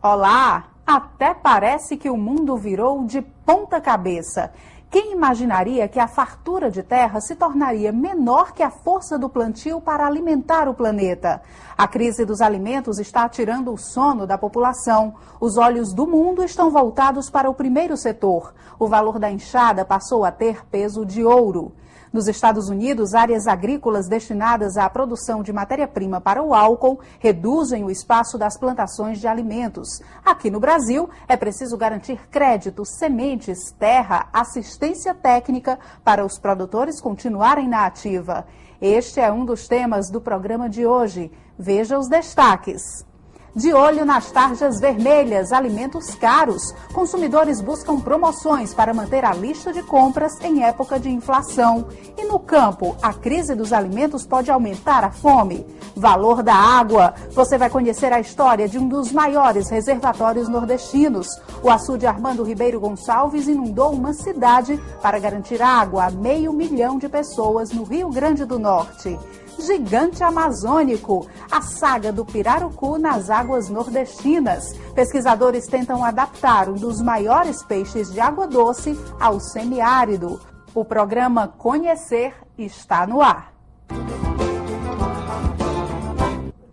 Olá! Até parece que o mundo virou de ponta cabeça. Quem imaginaria que a fartura de terra se tornaria menor que a força do plantio para alimentar o planeta? A crise dos alimentos está tirando o sono da população. Os olhos do mundo estão voltados para o primeiro setor. O valor da enxada passou a ter peso de ouro. Nos Estados Unidos, áreas agrícolas destinadas à produção de matéria-prima para o álcool reduzem o espaço das plantações de alimentos. Aqui no Brasil, é preciso garantir créditos, sementes, terra, assistência técnica para os produtores continuarem na ativa. Este é um dos temas do programa de hoje. Veja os destaques. De olho nas tarjas vermelhas, alimentos caros. Consumidores buscam promoções para manter a lista de compras em época de inflação. E no campo, a crise dos alimentos pode aumentar a fome. Valor da água. Você vai conhecer a história de um dos maiores reservatórios nordestinos. O açude Armando Ribeiro Gonçalves inundou uma cidade para garantir água a 500 mil de pessoas no Rio Grande do Norte. Gigante amazônico, a saga do pirarucu nas águas nordestinas. Pesquisadores tentam adaptar um dos maiores peixes de água doce ao semiárido. O programa Conhecer está no ar.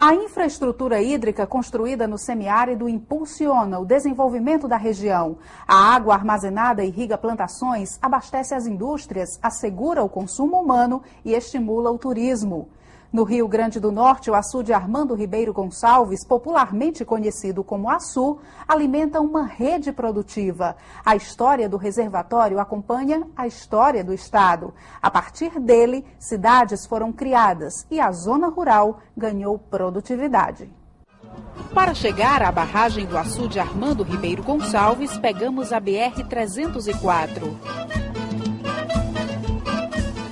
A infraestrutura hídrica construída no semiárido impulsiona o desenvolvimento da região. A água armazenada irriga plantações, abastece as indústrias, assegura o consumo humano e estimula o turismo. No Rio Grande do Norte, o açude Armando Ribeiro Gonçalves, popularmente conhecido como Açu, alimenta uma rede produtiva. A história do reservatório acompanha a história do estado. A partir dele, cidades foram criadas e a zona rural ganhou produtividade. Para chegar à barragem do açude Armando Ribeiro Gonçalves, pegamos a BR-304.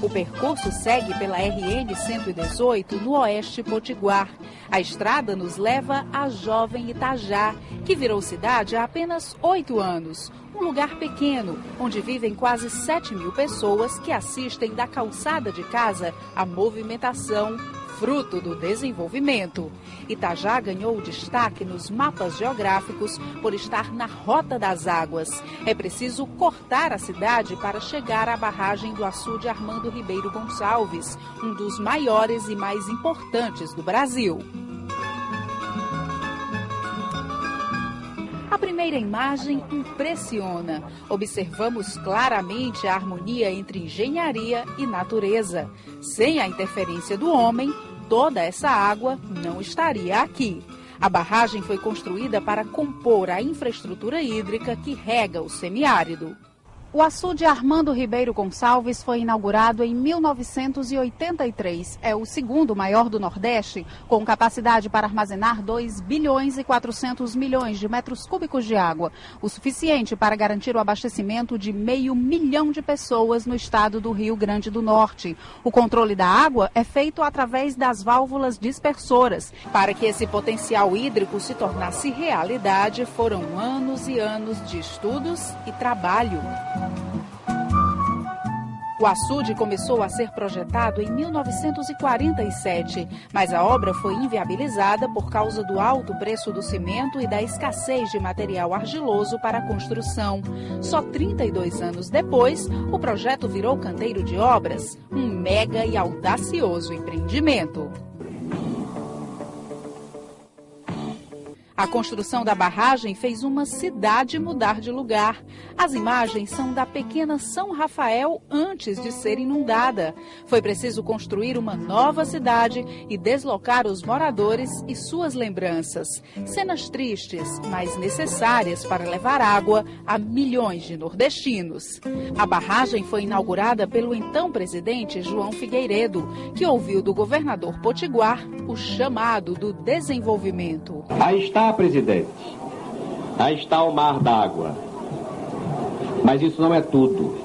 O percurso segue pela RN-118 no Oeste Potiguar. A estrada nos leva a Jovem Itajá, que virou cidade há apenas 8 anos. Um lugar pequeno, onde vivem quase 7 mil pessoas que assistem da calçada de casa à movimentação, fruto do desenvolvimento. Itajá ganhou destaque nos mapas geográficos por estar na rota das águas. É preciso cortar a cidade para chegar à barragem do açude Armando Ribeiro Gonçalves, um dos maiores e mais importantes do Brasil. A primeira imagem impressiona. Observamos claramente a harmonia entre engenharia e natureza. Sem a interferência do homem, toda essa água não estaria aqui. A barragem foi construída para compor a infraestrutura hídrica que rega o semiárido. O açude Armando Ribeiro Gonçalves foi inaugurado em 1983. É o segundo maior do Nordeste, com capacidade para armazenar 2 bilhões e 400 milhões de metros cúbicos de água, o suficiente para garantir o abastecimento de 500 mil de pessoas no estado do Rio Grande do Norte. O controle da água é feito através das válvulas dispersoras. Para que esse potencial hídrico se tornasse realidade, foram anos e anos de estudos e trabalho. O açude começou a ser projetado em 1947, mas a obra foi inviabilizada por causa do alto preço do cimento e da escassez de material argiloso para a construção. Só 32 anos depois, o projeto virou canteiro de obras, um mega e audacioso empreendimento. A construção da barragem fez uma cidade mudar de lugar. As imagens são da pequena São Rafael antes de ser inundada. Foi preciso construir uma nova cidade e deslocar os moradores e suas lembranças. Cenas tristes, mas necessárias para levar água a milhões de nordestinos. A barragem foi inaugurada pelo então presidente João Figueiredo, que ouviu do governador potiguar o chamado do desenvolvimento. Aí está, presidente. Aí está o mar d'água. Mas isso não é tudo.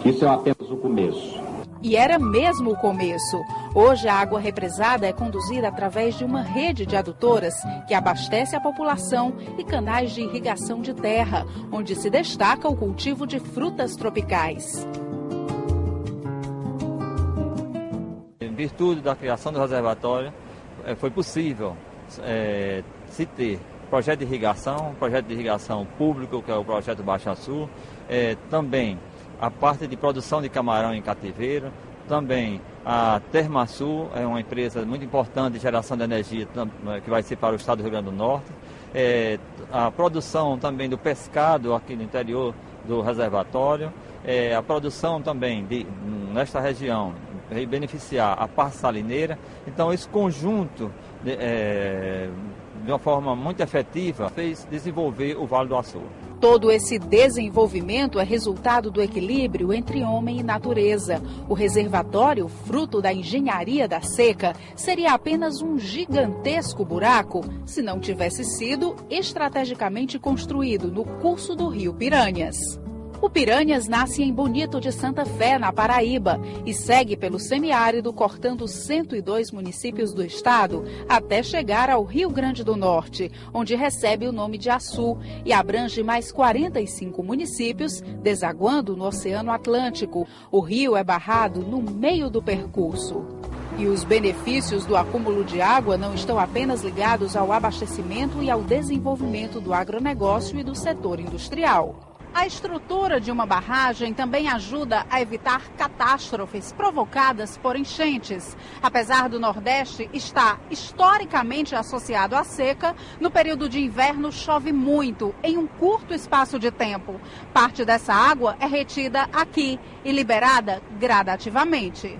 Isso é apenas o começo. E era mesmo o começo. Hoje, a água represada é conduzida através de uma rede de adutoras que abastece a população e canais de irrigação de terra, onde se destaca o cultivo de frutas tropicais. Em virtude da criação do reservatório, foi possível se ter projeto de irrigação público, que é o projeto Baixa Sul, também a parte de produção de camarão em cativeiro, também a Termasul, é uma empresa muito importante de geração de energia que vai ser para o estado do Rio Grande do Norte, a produção também do pescado aqui no interior do reservatório, a produção também nesta região beneficiar a parte salineira. Então esse conjunto de uma forma muito efetiva fez desenvolver o Vale do Açu. Todo esse desenvolvimento é resultado do equilíbrio entre homem e natureza. O reservatório, fruto da engenharia da seca, seria apenas um gigantesco buraco se não tivesse sido estrategicamente construído no curso do rio Piranhas. O Piranhas nasce em Bonito de Santa Fé, na Paraíba, e segue pelo semiárido, cortando 102 municípios do estado, até chegar ao Rio Grande do Norte, onde recebe o nome de Açu e abrange mais 45 municípios, desaguando no Oceano Atlântico. O rio é barrado no meio do percurso. E os benefícios do acúmulo de água não estão apenas ligados ao abastecimento e ao desenvolvimento do agronegócio e do setor industrial. A estrutura de uma barragem também ajuda a evitar catástrofes provocadas por enchentes. Apesar do Nordeste estar historicamente associado à seca, no período de inverno chove muito, em um curto espaço de tempo. Parte dessa água é retida aqui e liberada gradativamente.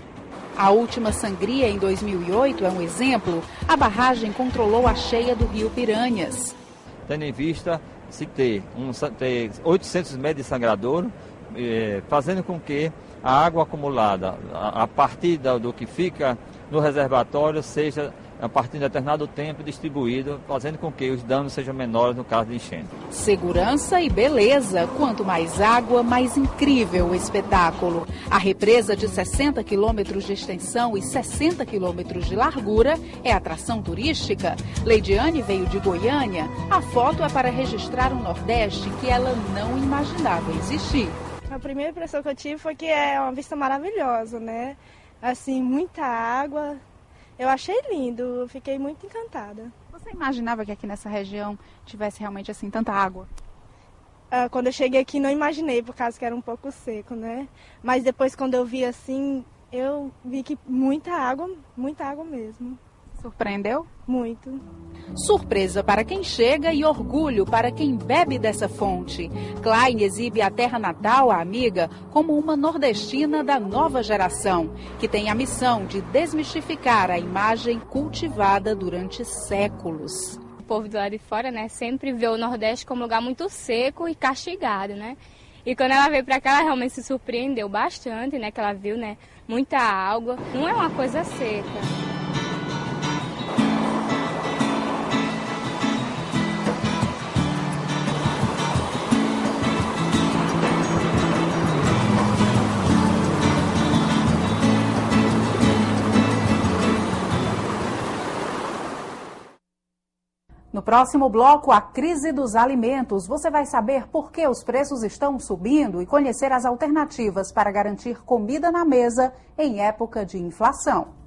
A última sangria, em 2008, é um exemplo. A barragem controlou a cheia do rio Piranhas. Tendo em vista se ter 800 metros de sangradouro, fazendo com que a água acumulada a partir do que fica no reservatório seja, a partir de determinado tempo, distribuído, fazendo com que os danos sejam menores no caso de enchente. Segurança e beleza. Quanto mais água, mais incrível o espetáculo. A represa de 60 quilômetros de extensão e 60 quilômetros de largura é atração turística. Leidiane veio de Goiânia. A foto é para registrar um Nordeste que ela não imaginava existir. A primeira impressão que eu tive foi que é uma vista maravilhosa, né? Assim, muita água. Eu achei lindo, eu fiquei muito encantada. Você imaginava que aqui nessa região tivesse realmente assim tanta água? Quando eu cheguei aqui não imaginei, por causa que era um pouco seco, né? Mas depois quando eu vi assim, eu vi que muita água mesmo. Surpreendeu? Muito. Surpresa para quem chega e orgulho para quem bebe dessa fonte. Klein exibe a terra natal, a amiga, como uma nordestina da nova geração, que tem a missão de desmistificar a imagem cultivada durante séculos. O povo do lado de fora, né, sempre vê o Nordeste como um lugar muito seco e castigado, né? E quando ela veio para cá, ela realmente se surpreendeu bastante, né? Que ela viu, né, muita água. Não é uma coisa seca. No próximo bloco, a crise dos alimentos. Você vai saber por que os preços estão subindo e conhecer as alternativas para garantir comida na mesa em época de inflação.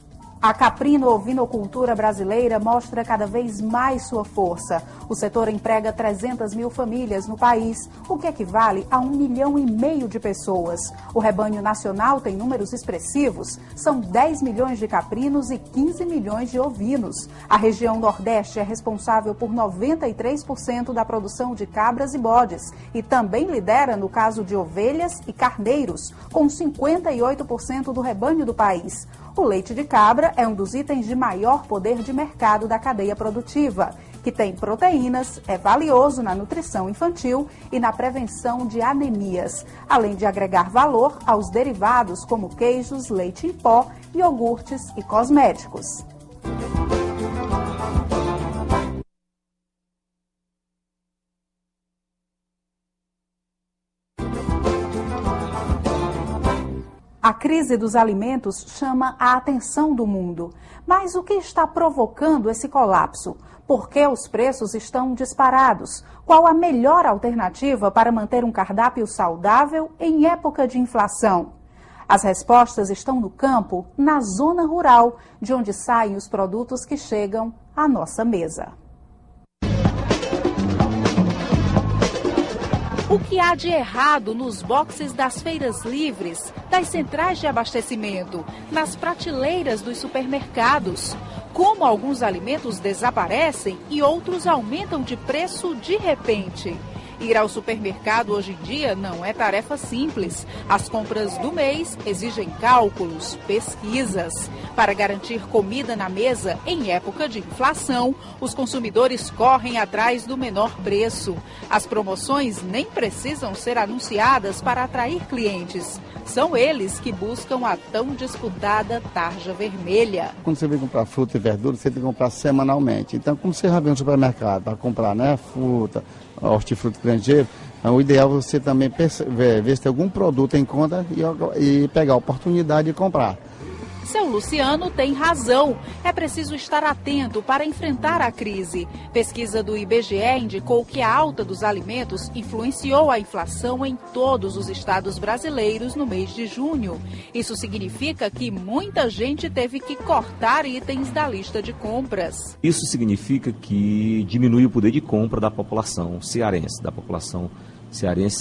A caprino-ovinocultura brasileira mostra cada vez mais sua força. O setor emprega 300 mil famílias no país, o que equivale a 1,5 milhão de pessoas. O rebanho nacional tem números expressivos, são 10 milhões de caprinos e 15 milhões de ovinos. A região Nordeste é responsável por 93% da produção de cabras e bodes e também lidera no caso de ovelhas e carneiros, com 58% do rebanho do país. O leite de cabra é um dos itens de maior poder de mercado da cadeia produtiva, que tem proteínas, é valioso na nutrição infantil e na prevenção de anemias, além de agregar valor aos derivados como queijos, leite em pó, iogurtes e cosméticos. A crise dos alimentos chama a atenção do mundo. Mas o que está provocando esse colapso? Por que os preços estão disparados? Qual a melhor alternativa para manter um cardápio saudável em época de inflação? As respostas estão no campo, na zona rural, de onde saem os produtos que chegam à nossa mesa. O que há de errado nos boxes das feiras livres, das centrais de abastecimento, nas prateleiras dos supermercados? Como alguns alimentos desaparecem e outros aumentam de preço de repente? Ir ao supermercado hoje em dia não é tarefa simples. As compras do mês exigem cálculos, pesquisas. Para garantir comida na mesa em época de inflação, os consumidores correm atrás do menor preço. As promoções nem precisam ser anunciadas para atrair clientes. São eles que buscam a tão disputada tarja vermelha. Quando você vem comprar fruta e verdura, você tem que comprar semanalmente. Então, como você já vem no supermercado para comprar, né, fruta, hortifruti granjeiro, o ideal é você também ver se tem algum produto em conta e pegar a oportunidade de comprar. Seu Luciano tem razão. É preciso estar atento para enfrentar a crise. Pesquisa do IBGE indicou que a alta dos alimentos influenciou a inflação em todos os estados brasileiros no mês de junho. Isso significa que muita gente teve que cortar itens da lista de compras. Isso significa que diminui o poder de compra da população cearense,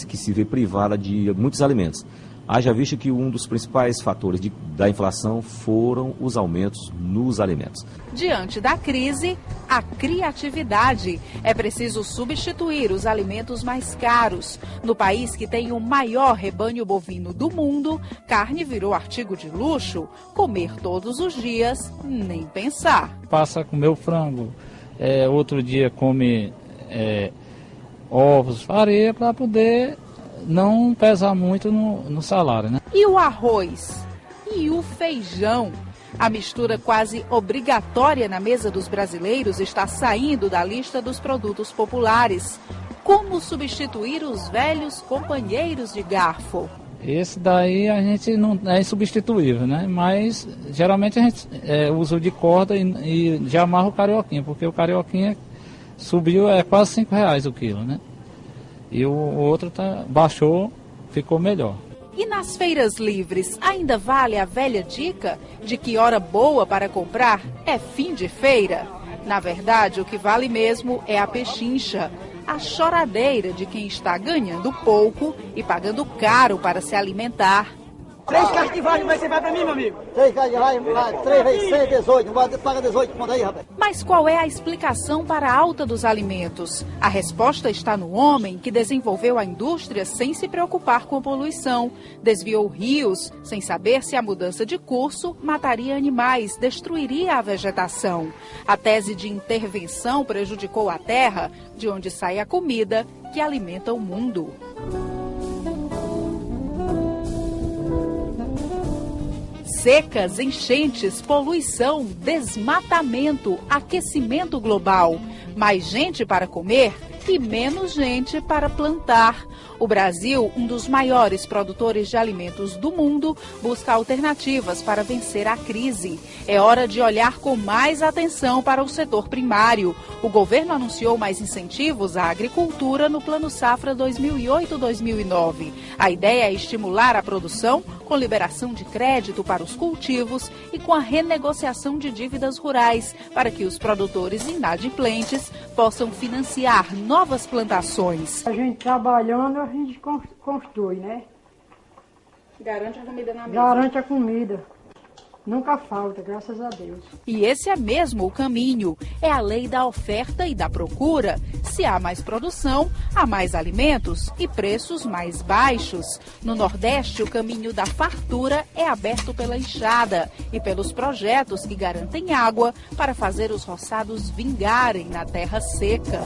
que se vê privada de muitos alimentos. Haja visto que um dos principais fatores da inflação foram os aumentos nos alimentos. Diante da crise, a criatividade. É preciso substituir os alimentos mais caros. No país que tem o maior rebanho bovino do mundo, carne virou artigo de luxo. Comer todos os dias, nem pensar. Passa a comer o frango, outro dia come ovos, farinha para poder não pesar muito no salário, né? E o arroz? E o feijão? A mistura quase obrigatória na mesa dos brasileiros está saindo da lista dos produtos populares. Como substituir os velhos companheiros de garfo? Esse daí a gente não é insubstituível, né? Mas geralmente a gente usa o de corda e já amarra o carioquinha, porque o carioquinha subiu quase R$5 o quilo, né? E o outro baixou, ficou melhor. E nas feiras livres, ainda vale a velha dica de que hora boa para comprar é fim de feira? Na verdade, o que vale mesmo é a pechincha, a choradeira de quem está ganhando pouco e pagando caro para se alimentar. 3 caixas de vale, mas você vai pra mim, meu amigo? 3 caixas de vale, 3 vezes 100, 18, não pode pagar 18 pontos aí, rapaz. Mas qual é a explicação para a alta dos alimentos? A resposta está no homem que desenvolveu a indústria sem se preocupar com a poluição. Desviou rios, sem saber se a mudança de curso mataria animais, destruiria a vegetação. A tese de intervenção prejudicou a terra, de onde sai a comida que alimenta o mundo. Secas, enchentes, poluição, desmatamento, aquecimento global. Mais gente para comer e menos gente para plantar. O Brasil, um dos maiores produtores de alimentos do mundo, busca alternativas para vencer a crise. É hora de olhar com mais atenção para o setor primário. O governo anunciou mais incentivos à agricultura no Plano Safra 2008-2009. A ideia é estimular a produção com liberação de crédito para os cultivos e com a renegociação de dívidas rurais, para que os produtores inadimplentes possam financiar novas plantações. A gente trabalhando, a gente constrói, né? Garante a comida na mesa. Garante a comida. Nunca falta, graças a Deus. E esse é mesmo o caminho. É a lei da oferta e da procura. Se há mais produção, há mais alimentos e preços mais baixos. No Nordeste, o caminho da fartura é aberto pela enxada e pelos projetos que garantem água para fazer os roçados vingarem na terra seca.